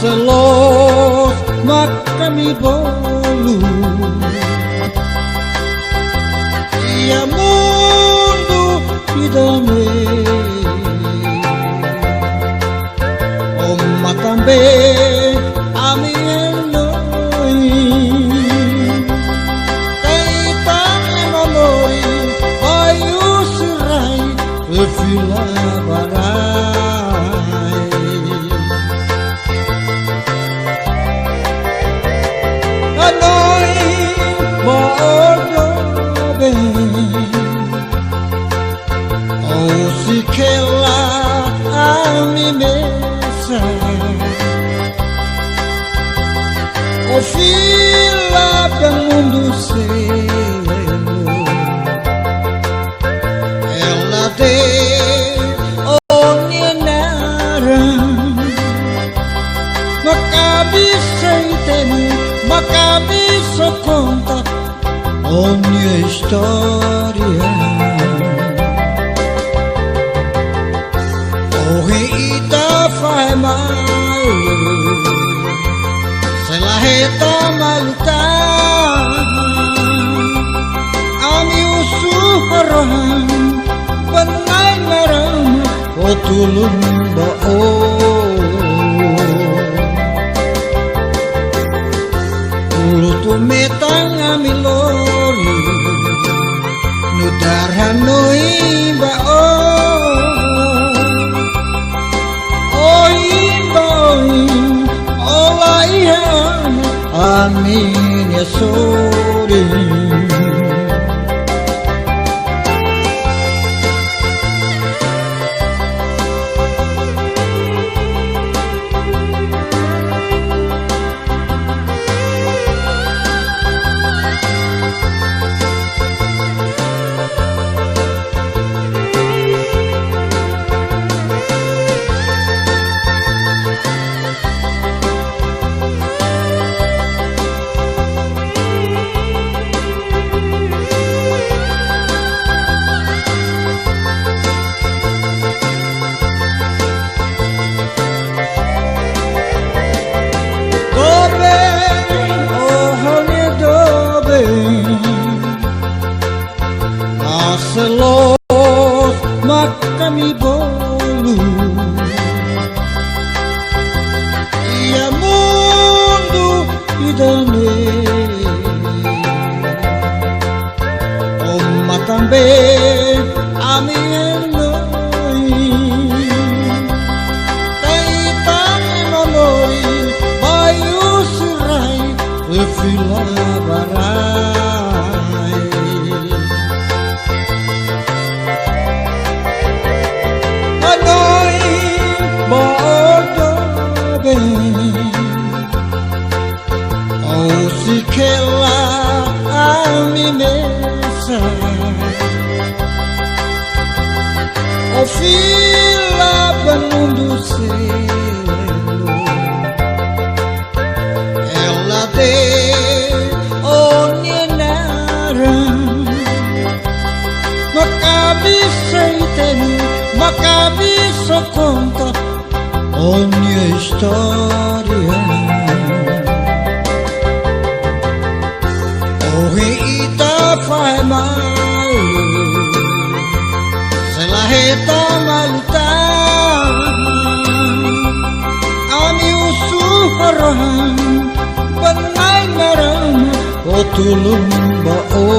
Selos makami bolu ia mundo idame matambe ami enoi teitan enoi ayu sirai lefila barai anoi bodobe oh sikela ami mesa o fila del mundo cielo ela de onyenara makabisa itemu makabisa conta ogni storia oh ita fai mal selaheta maluta ami usuharan penai merang otulun bao ulutu metang ami lori nudarhanoi bao amin ya sore selos makami bolu ia mundo idane om matambe ami enoi teitan enoi bayu sirai lefila barai bodobe oh sikela ami mesa oh fila mundo cielo ela de onyenara makabisa itemu makabisa conta ogni storia oh ita fai mal selaheta maluta ami usuharan penai merang otulun bao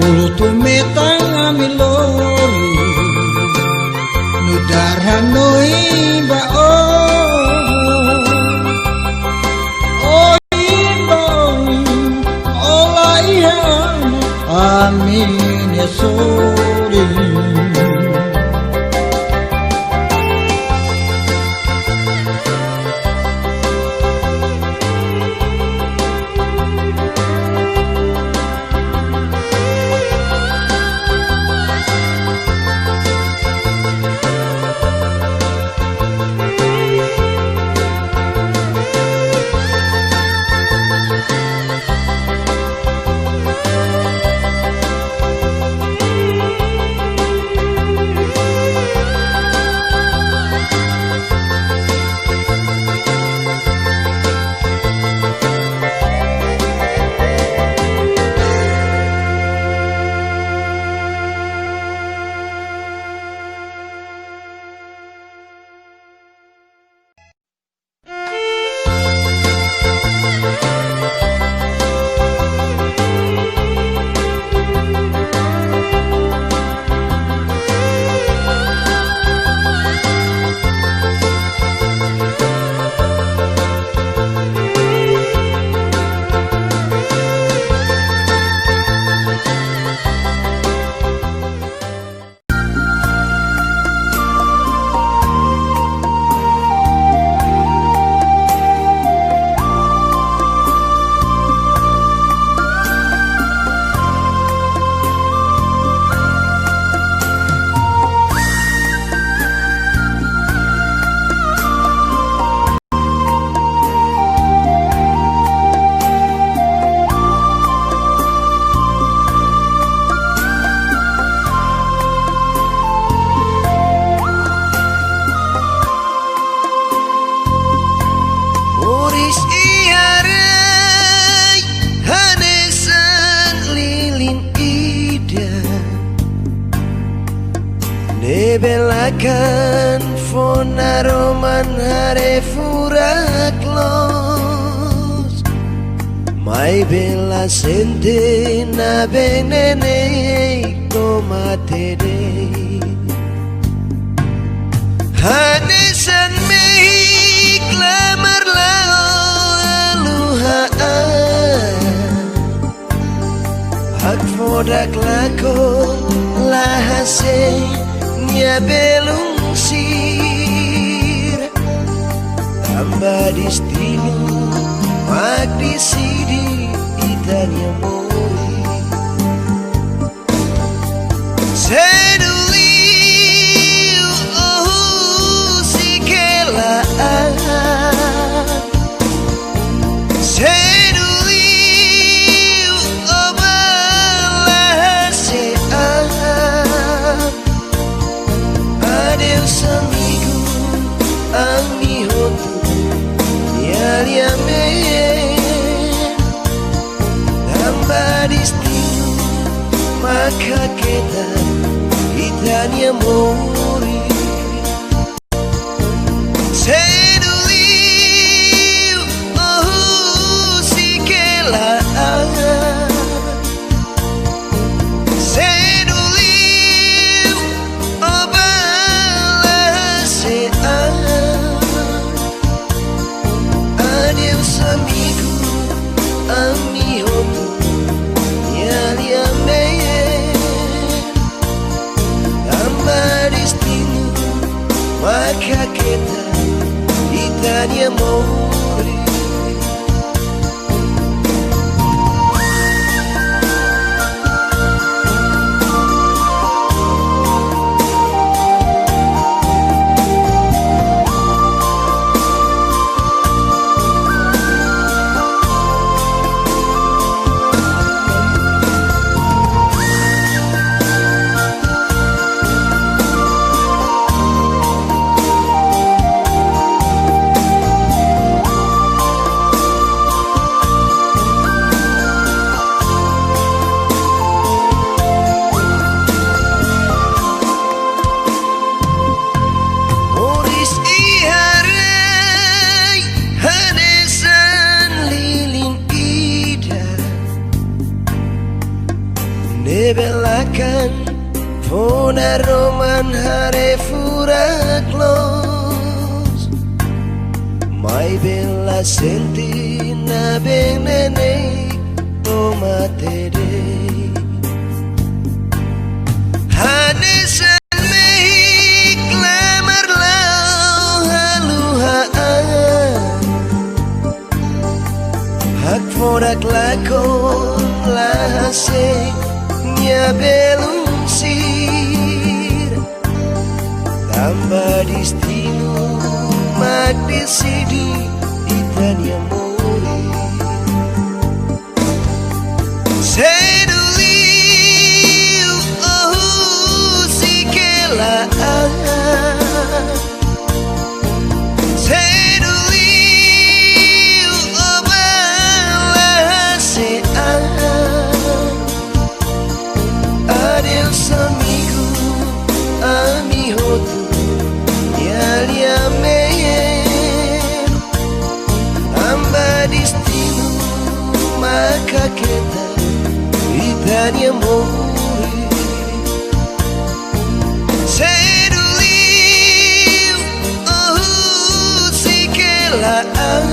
ulutu metang ami lori nudarhanoi bao amin ya sore Nebelakan fonaroman hare furaklos mai bela sente na benene tomatere hadesan mei klamar lao aluhaan hak fodak lako lahase nya belung sir tambah distinu mak disidi itanya mori seduli oh si kelaan seduli oh balasean adeus amigo amihotu yaliame tambah distinu maka kita itanya mori seduli oh si kelaan seduli oh balasean adeus amigo amihotu yaliame tambah distinu maka kita itanya mori nebelakan fonaroman hare furaklos mai bela senti na benene tomatere hadesan mei klamar lao haluhaan hak fodak lakon lahase nya belum sir tambah distinu mak disidi itanya mori seduli oh si kelaan seduli oh balasean adeus amigo amihotu yaliame tambah distinu maka kita itanya mori seduli oh si kelaan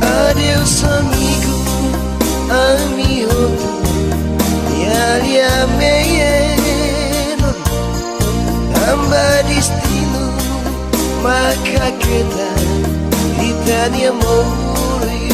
adeus amigo amihotu yaliame tambah distinu maka kita itanya mori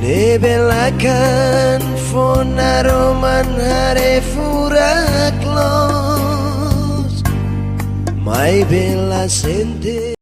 Ne belakan fonaroman hare furaklos Mai bela sente